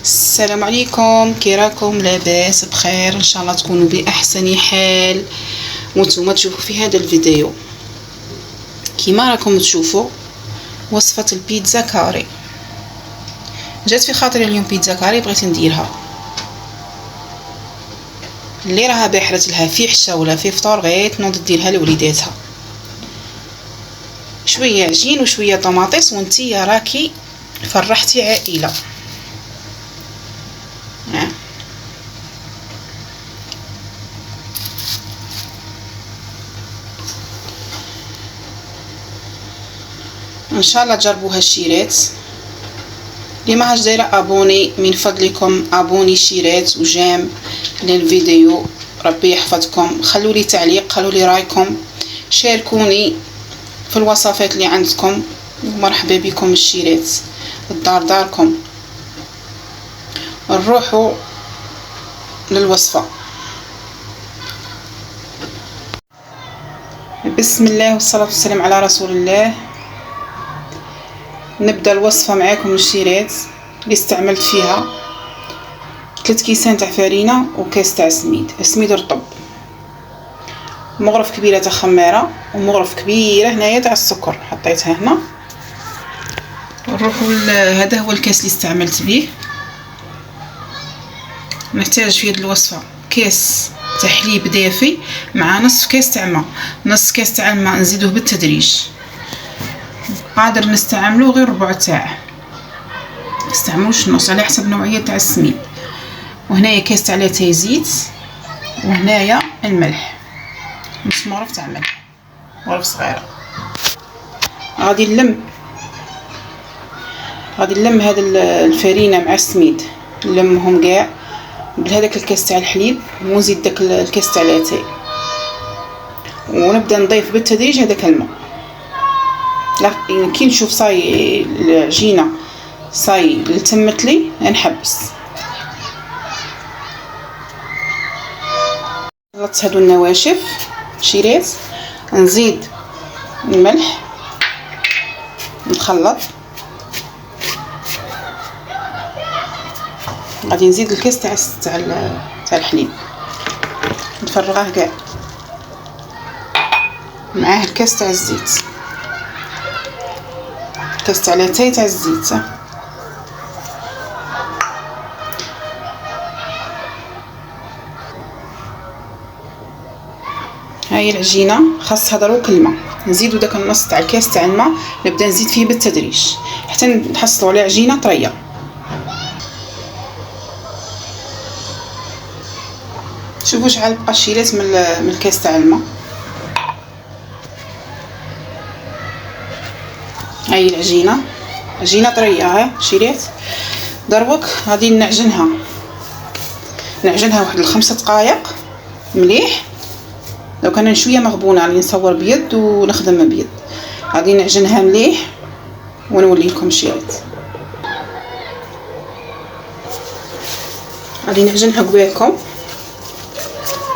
السلام عليكم، كي راكم؟ لاباس بخير ان شاء الله تكونوا باحسن حال. وانتم تشوفوا في هذا الفيديو كيما راكم تشوفوا وصفه البيتزا كاري. جات في خاطري اليوم بيتزا كاري، بغيت نديرها. اللي راها باحرت لها في حشا ولا في فطور غير تنوض ديرها لوليداتها. شويه عجين وشويه طماطيس وانتيا راكي فرحتي عائله. ان شاء الله تجربوها الشيرات. اللي ما عادش دايره ابوني من فضلكم ابوني شيرات وجام للفيديو. ربي يحفظكم. خلوا لي تعليق، خلوا لي رايكم، شاركوني في الوصفات اللي عندكم. ومرحبا بكم الشيرات، الدار داركم. نروحوا للوصفه. بسم الله والصلاه والسلام على رسول الله. نبدا الوصفه معاكم الشيرات. اللي استعملت فيها 3 كيسان تاع فرينه وكاس تاع سميد رطب، مغرف كبيره تاع خماره ومغرف كبيره هنايا تاع السكر حطيتها هنا. نروحوا هذا هو الكاس اللي استعملت به. نحتاج في هذه الوصفه كاس تاع حليب دافي مع نصف كاس تاع ماء. نص كاس تاع الماء نزيدوه بالتدريج، قادر نستعملو غير ربع تاع، نستعملوش نص على حسب نوعيه تاع السميد. وهنايا كاس تاع لاتاي زيت، وهنايا الملح نص مغرف تاع ملح، مغرف صغيره. غادي نلم هذا الفرينه مع السميد، نلمهم كاع بهذاك الكاس تاع الحليب ونزيد داك الكاس تاع لاتاي، ونبدا نضيف بالتدريج هذاك الماء. كي نشوف صاي العجينه صاي التمت لي نحبس. خلطت هادو النواشف شيرات، نزيد الملح نخلط. غادي نزيد الكاس تاع الحليب نفرغه كاع معاه الكاس تاع الزيت، كاس تاع لاتاي تاع الزيت. هاي العجينه خاصها دروك الماء. نزيدو داك النص تاع الكاس تاع الماء، نبدا نزيد فيه بالتدريج حتى نحصلوا على عجينه طريه. شوفوا شحال بقى الشيرات من الكاس تاع الماء. هاي العجينه طريه ها شيرات. دروك غادي نعجنها واحد 5 دقائق مليح. لو كان شويه مغبونه راني نصور بيد ونخدم بيد. غادي نعجنها مليح ونولي لكم شيرات. غادي نعجنها قبالكم.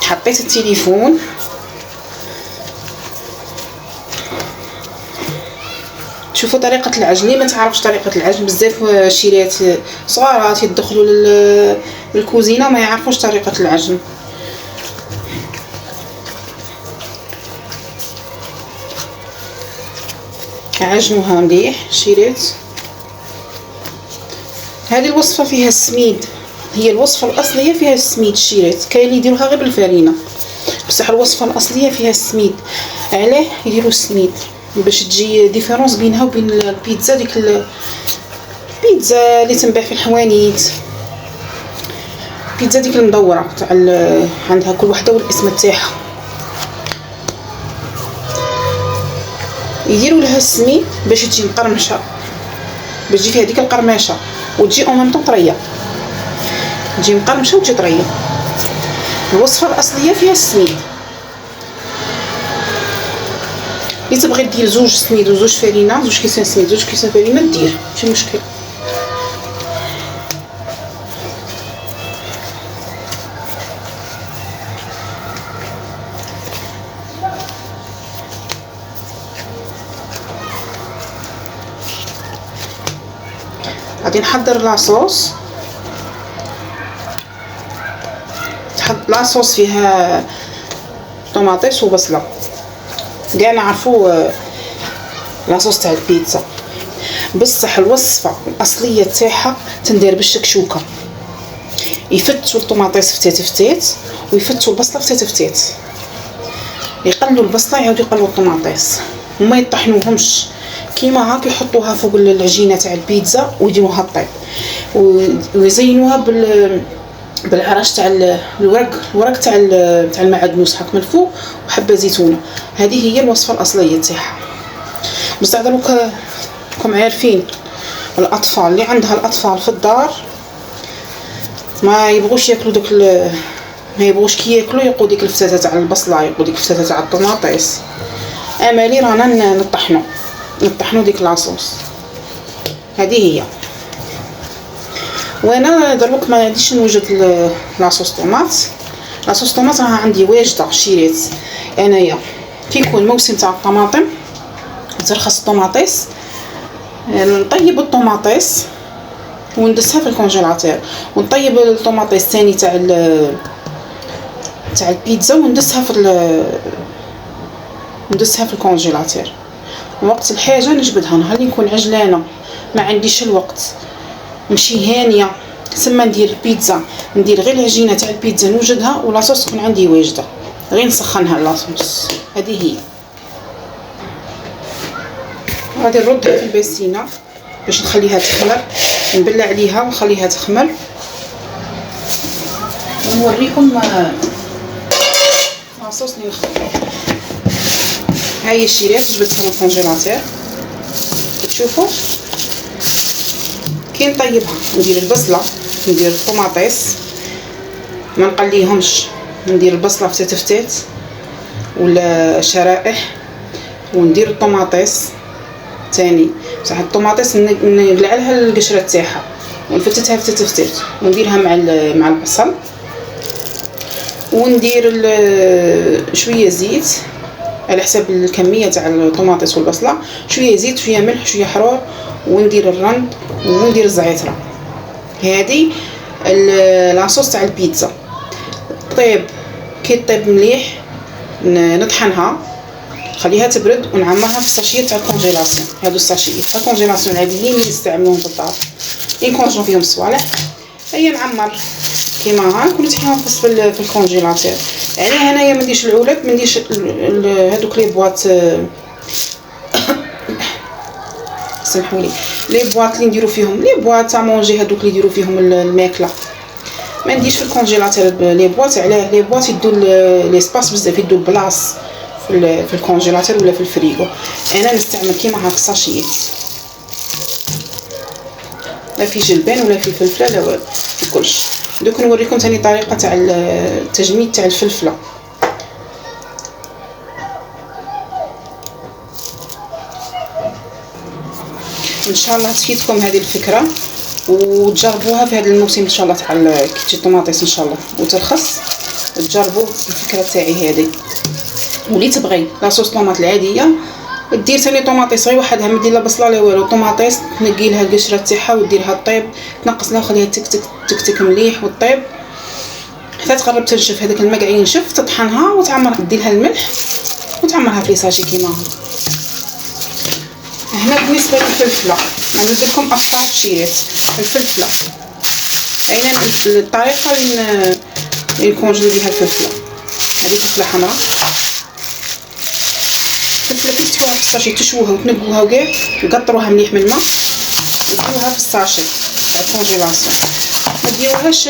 حطيت التليفون شوفوا طريقه العجن. اللي ما تعرفش طريقه العجن، بزاف شيرات صغارات يدخلوا للكوزينه ما يعرفوش طريقه العجن. عجنوها مليح شيرات. هذه الوصفه فيها السميد، هي الوصفه الاصليه فيها السميد شيرات. كاين اللي يديروها غير بالفرينه، بصح الوصفه الاصليه فيها السميد. علاه يديروا السميد؟ باش تجي ديفيرونس بينها وبين البيتزا. ديك البيتزا اللي تنباع في الحوانيت، البيتزا ديك المدوره تاع عندها كل وحده والاسم تاعها. يديروا لها السميد باش تجي مقرمشه، باش تجي فيها ديك القرمشه وتجي اون ميم طون طريه، تجي مقرمشه وتجي طريه. الوصفه الاصليه فيها السميد. اللي تبغي دير 2 سميد و2 فرينه، 2 كيسان سميد 2 كيسان فرينه دير، ماشي مشكل. غادي نحضر لاصوص. تحط لاصوص فيها طوماطيس وبصله. كاع نعرفوا لاصوص تاع البيتزا، بصح الوصفه الاصليه تاعها تندير بالشكشوكه. يفتوا الطوماطيس فتات ويفتوا البصله فتات، يقلوا البصله يعاودوا يقلوا الطوماطيس وما يطحنوهمش كيما هاك، يحطوها فوق العجينه تاع البيتزا ويديروها طيب، ويزينوها بالعرش تاع الورق تاع المعدنوس هاك من الفوق وحبه زيتونه. هذه هي الوصفه الاصليه تاعها. بصح دروك راكم عارفين الاطفال اللي عندها الاطفال في الدار ما يبغوش ياكلوا دوك ما يبغوش كي ياكلوا يقوا ديك الفتاته تاع البصله، يقوا ديك الفتاته تاع الطوماطيس. امالي رانا نطحنوا ديك لاصوص. هذه هي. وانا دروك ما عنديش نوجد لاصوص طوماط. لاصوص طوماط راه عندي واجده شريت انايا كي يكون موسم تاع الطماطم ترخص الطوماطيس، نطيب الطوماطيس وندسها في الكونجيلاتور، ونطيب الطوماطيس ثاني تاع البيتزا وندسها في الكونجيلاتور. وقت الحاجه نجبدها. نهار اللي نكون عجلانه ما عنديش الوقت نمشي هانيه سما ندير البيتزا، ندير غير العجينه تاع البيتزا نوجدها ولاصوص تكون عندي واجده، غير نسخنها لاصوص. هذه هي. غادي نردها في الباسينه باش نخليها تخمر، نبلع عليها ونخليها تخمر ونوريكم لاصوص اللي نخدم. هاهي شريت جبتها من الكونجيلاتور. تشوفوا كي نطيبها ندير البصله ندير الطوماطيس ما نقليهمش، ندير البصله فتات ولا شرائح، وندير الطوماطيس ثاني بصح الطوماطيس نقلع لها القشره تاعها ونفتتها فتات ونديرها مع البصل، وندير شويه زيت على حسب الكميه تاع الطوماطيس والبصله، شويه زيت شويه ملح شويه حرور، وندير الرند وندير الزعتره. هذه لاصوص تاع البيتزا. طيب كي طيب مليح نطحنها نخليها تبرد ونعمرها في الساشيه تاع الكونجيلاسيون. هادو الساشيه تاع الكونجيلاسيون العاديين اللي نستعملوهم في الدار ينكونجو فيهم الصوالح. هيا نعمر كيما هاك ونطحنهم في الكونجيلاتور. يعني هنايا ما نديرش العولات، ما نديرش هذوك لي بواط سمحوا لي بواط اللي نديروا فيهم لي بواط تاع مونجي، هذوك اللي يديروا فيهم الماكله. ما نديرش في الكونجيلاتور لي بواط. علاه؟ لي بواط يدوا لي سباس بزاف، يدوا بلاص في الكونجيلاتور ولا في الفريغو. انا نستعمل كيما هاك ساشيت، لا في جلبان ولا في فلفله لا والو، في كلش. دوك نوريكم ثاني طريقه تاع التجميد تاع الفلفله. ان شاء الله تفيدكم هذه الفكره وتجربوها في هذا الموسم ان شاء الله تاع كي تجي الطوماطيس ان شاء الله وترخص. تجربوا الفكره تاعي هذه. واللي تبغي لاصوص طوماط العاديه دير ثاني طوماطيس غير وحدها، ما دير لا بصله لا والو. طوماطيس تنقي لها القشره تاعها وديرها طيب، تنقص لها وخليها تكتك مليح وطيب حتى تقرب تنشف. هذاك الماء ينشف تطحنها وتعمر، دير لها الملح وتعمرها في ليساشي كيما هنا. بالنسبه للفلفله ندير لكم افكار شيريت الفلفله. اين الطريقه اللي نكونجلو بها الفلفله. هذه فلفله حمراء، الفلفله كي تحطوها في الساشي تشووها وتنقوها وكاع وقطروها مليح من الماء وديروها في الساشي تاع الكونجيلاسيون. ما ديروهاش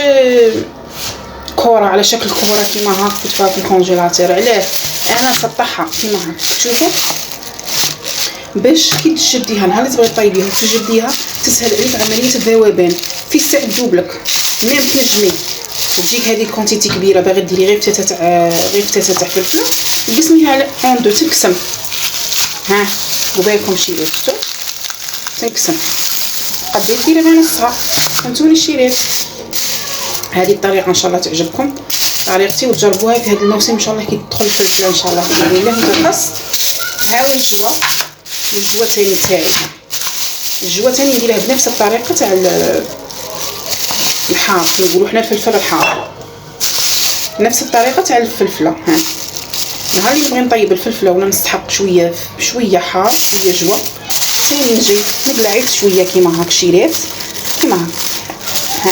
كره على شكل كره كيما هاك تحطوها في الكونجيلاتور. علاه؟ انا نقطعها كيما هاك تشوفوا باش كي تجبديها نهار اللي تبغي طيبيها تجبديها تسهل عليك عمليه الذوبان. في الساعه تذوبلك ميم تنجمي تجيك هذه الكونتيتي كبيره باغي ديري غير فتاته تاع فلفله قسميها على اون دو تنقسم. ها قبالكم شيريت شفتوا تنقسم قدي ديري غير نصها. فهمتوني الشيريت؟ هذه الطريقه ان شاء الله تعجبكم طريقتي وتجربوها في هذا الموسم ان شاء الله. كي تدخل الفلفله ان شاء الله باذن الله وترخص. ها هو الجوا ثاني تاعي. الجوا ثاني نديرها بنفس الطريقه تاع الحار، نقولوا حنا الفلفل الحار. نفس الطريقه تاع الفلفله. ها نهار اللي نبغي نطيب الفلفله ولا نستحق شويه حار شويه جوا، نجي نقلعيت شويه كيما هاك شيرات كيما هاك. ها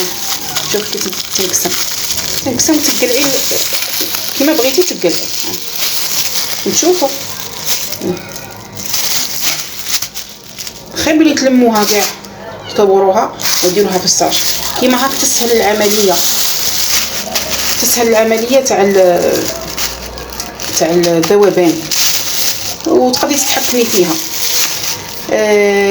شوف كي تنقسم وتقلعي كيما بغيتي تقلعي. نشوفوا خير بلي تلموها كاع تطوروها وديروها في الساشي كيما هاك. تسهل العمليه تاع الذوبان وتقدري تتحكمي فيها.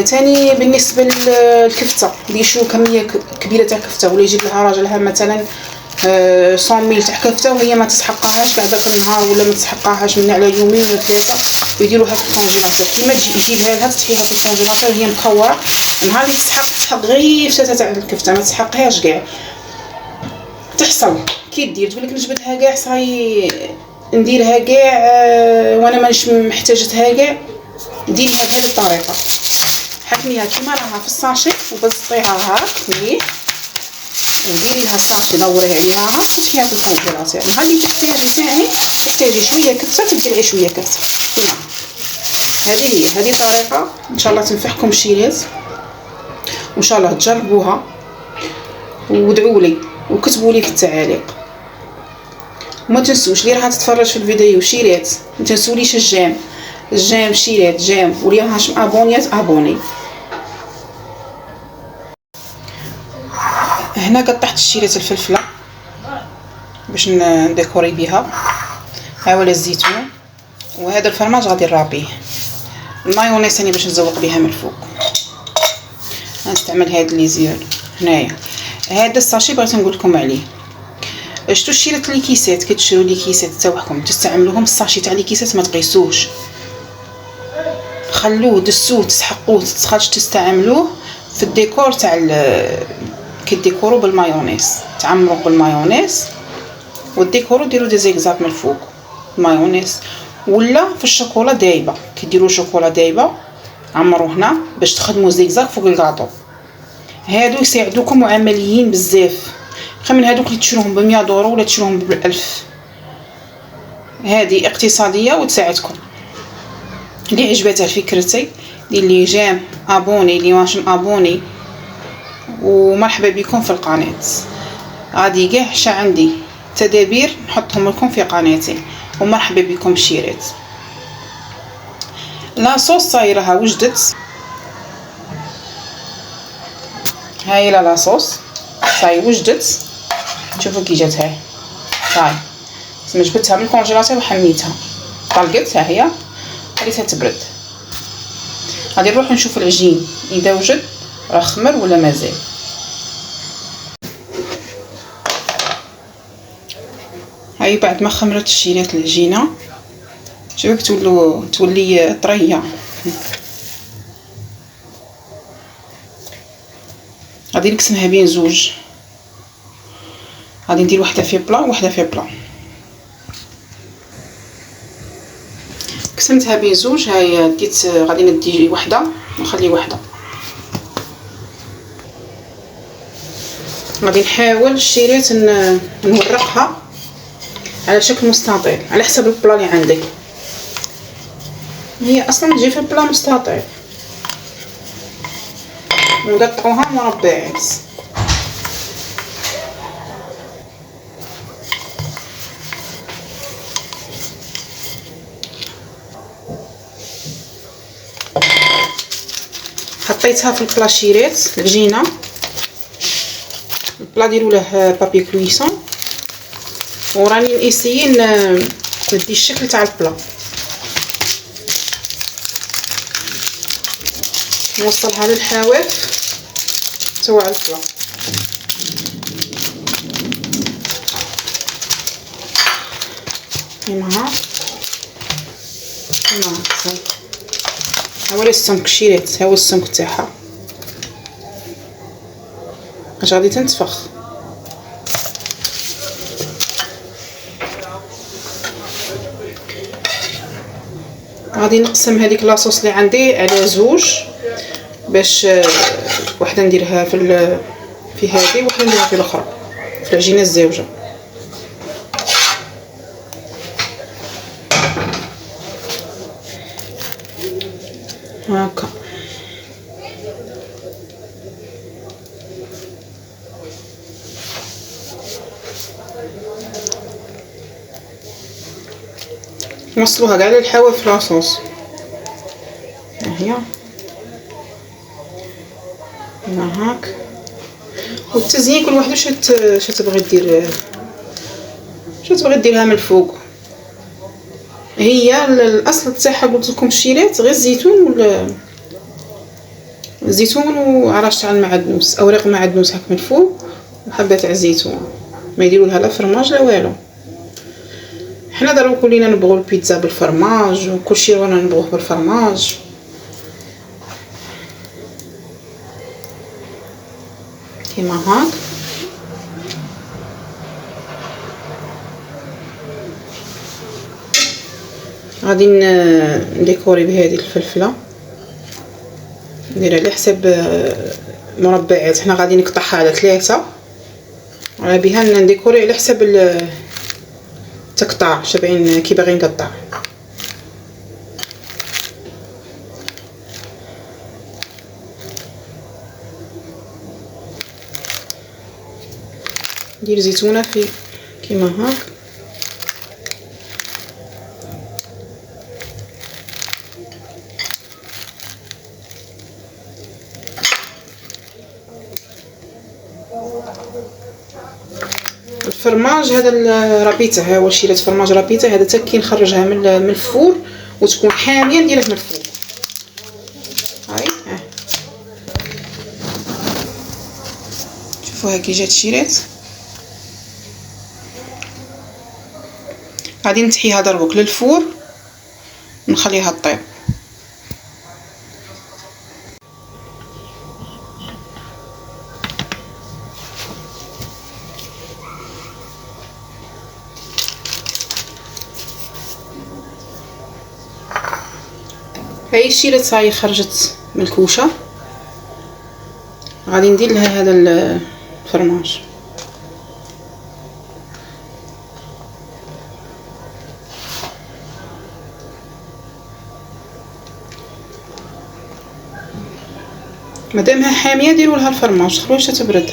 تاني بالنسبه للكفته اللي يشرو كميه كبيره تاع كفته ولا يجيب لها راجلها مثلا 100 ميل تاع كفته وهي ما تسحقهاش كاع داك النهار ولا ما تسحقهاش من على يومين ولا 3 ويديروها في الكونجيلاتور. كيما يجيبها لها تطحيها في الكونجيلاتور وهي مكوره، نهار اللي تسحق غير فتاة تاع الكفته ما تسحقهاش كاع. تحصل كي دير تقول لك نجبدها كاع صاي نديرها كاع وانا مانيش محتاجتها كاع. ديريها بهذه الطريقه، حكميها كيما راها في الساشي وبسطيها هاك مليح وديري لها الساشي دوريه عليها وحطيها في الكونجيلاتور. نهار اللي تحتاجي شويه كفته تقلعي شويه كفته كيما هذه طريقه ان شاء الله تنفعكم الشيرات وان شاء الله تجربوها وادعوا لي وكتبوا لي في التعاليق. وما تنسوش اللي راح تتفرج في الفيديو شيرات ما تنسوليش الجيم شيرات جيم واللي راهاش ابونيات ابوني. هنا قطعت الشيرات الفلفله باش نديكوري بها. ها هو الزيتون وهذا الفرماج غادي نرابيه. المايونيز ثاني باش نزوق بها من الفوق. غنستعمل هاد لي زير هنايا. هذا الساشي بغيت نقول لكم عليه. شفتوا الشيرات لي كيسات كتشرو لي كيسات تاعكم تستعملوهم الساشي تاع لي كيسات ما تقيسوش، خلوه دسوه تسحقوه تخرج تستعملوه في الديكور تاع كديكورو بالمايونيز. تعمروا بالمايونيز والديكورو ديروا دي زيكزاك من الفوق المايونيز، ولا في الشوكولا دايبه كيديروا شوكولا دايبه عمروا هنا باش تخدموا زيكزاك فوق الكاطو. هادو يساعدوكم وعمليين بزاف خير من هادوك اللي تشروهم ب100 دورو ولا تشروهم ب1000. هذه اقتصاديه وتساعدكم. اللي عجبتها فكرتي دير لي جيم ابوني اللي ماشي ابوني ومرحبا بكم في القناه. غادي كاع حشا عندي تدابير نحطهم لكم في قناتي ومرحبا بكم الشيرات. لاصوص صايرها وجدت هاي لاصوص صاي وجدت. شوفوا كي جات هاي صاي جبتها من الكونجيلاتور وحميتها طلقت. ها هي خليتها تبرد. غادي نروح نشوف العجين اذا وجد راه خمر ولا مازال. هاي بعد ما خمرت الشيرات العجينه شوفوا تولي طريه. غادي نقسمها بين زوج، غادي ندير وحده في بلا وحده في بلا. قسمتها بين زوج. هاي ديت غادي ندي وحده ونخلي وحده. غادي نحاول الشيرات نورقها على شكل مستطيل على حسب البلا اللي عندك. هي اصلا تجي في البلا مستطيل نقطعوها مربعات. حطيتها في البلا شيرات العجينه. البلا ديروا له بابي كلويسون وراني ناسيي ندي الشكل تاع البلا. نوصلها للحواف تاع البلا. كيما ها هو السمك شيرات. ها هو السمك تاعها اش غادي تنتفخ. غادي نقسم هذيك لاصوص اللي عندي على زوج باش وحده نديرها في هذه وحده نديرها في الاخرى في العجينه الزوجه. هاكا. نوصلوها كاع للحواف في لاصوص. ها هي هاك. والتزيين كل واحد واش تبغي دير، تبغي ديرها من الفوق. هي الاصل تاعها قلت لكم الشيرات غير الزيتون وعرش تاع المعدنوس، اوراق المعدنوس هاك من الفوق وحبه تاع الزيتون، ما يديروا لها لا فرماج لا والو. حنا ضروري كلنا نبغوا البيتزا بالفرماج وكلشي رانا نبغوه بالفرماج. كيما هاك. غادي نديكوري بهذه الفلفله، نديرها على حساب مربعات. حنا غادي نقطعها على 3 على بها نديكوري على حساب التقطاع، شابين كي باغي نقطع. ندير زيتونه في كيما هاك. الفرماج هذا الرابيتا، ها هو شيرات فرماج رابيتا، هذا حتى كي نخرجها من الفور وتكون حاميه نديرها من الفوق. هاي شوفوا ها كي جات شيرات. غادي نتحيها دربك للفور ونخليها طيب. هاي الشيرات هاي خرجت من الكوشه، غادي ندير لها هذا الفرماج. مادامها حاميه ديروا لها الفرماج، خلوها تبرد.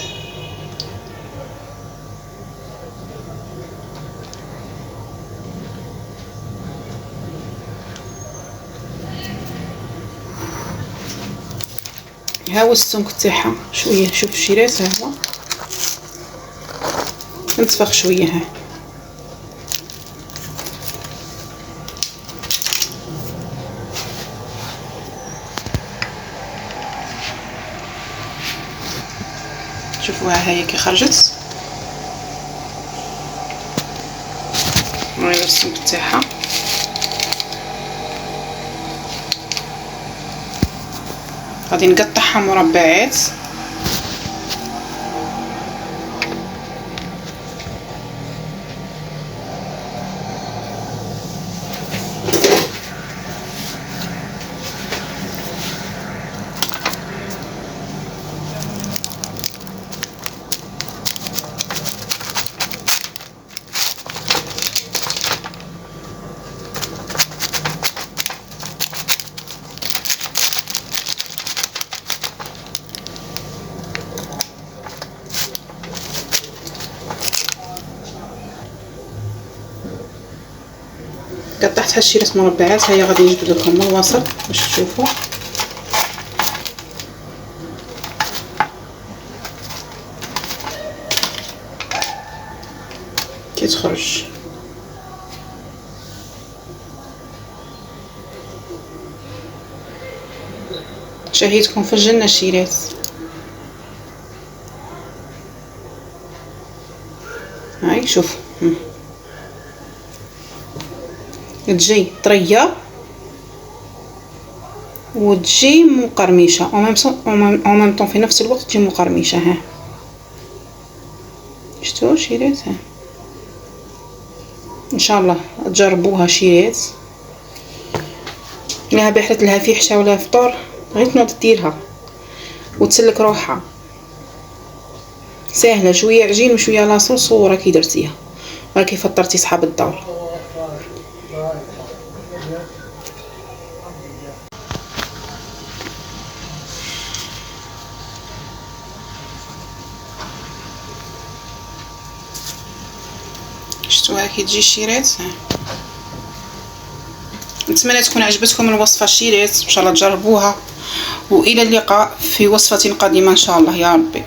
ها هو السمك تاعها شويه. شوف الشيرات ها هو نتفخ شويه. ها شوفوها هي كي خرجت. هاي السمك تاعها. غادي نقطعها مربعات. قطعت هالشيرات مربعات. هيا غادي نجبد لكم من الوسط باش تشوفوا كي تخرج. شهيتكم في الجنه الشيرات. هاي شوفوا تجي طريه وتجي مقرمشه او ميم طون في نفس الوقت تجي مقرمشه. ها شفتوا شيرات؟ ها ان شاء الله تجربوها شيرات. لها بحرت لها في حشا ولا فطور غير تنوض ديرها وتسلك روحها. ساهله، شويه عجين وشويه لاصوص وراكي درتيها راكي فطرتي صحاب الدار. شفتوها كي تجي شيرات. نتمنى تكون عجبتكم الوصفه شيرات، ان شاء الله تجربوها، والى اللقاء في وصفه قادمه ان شاء الله يا ربي.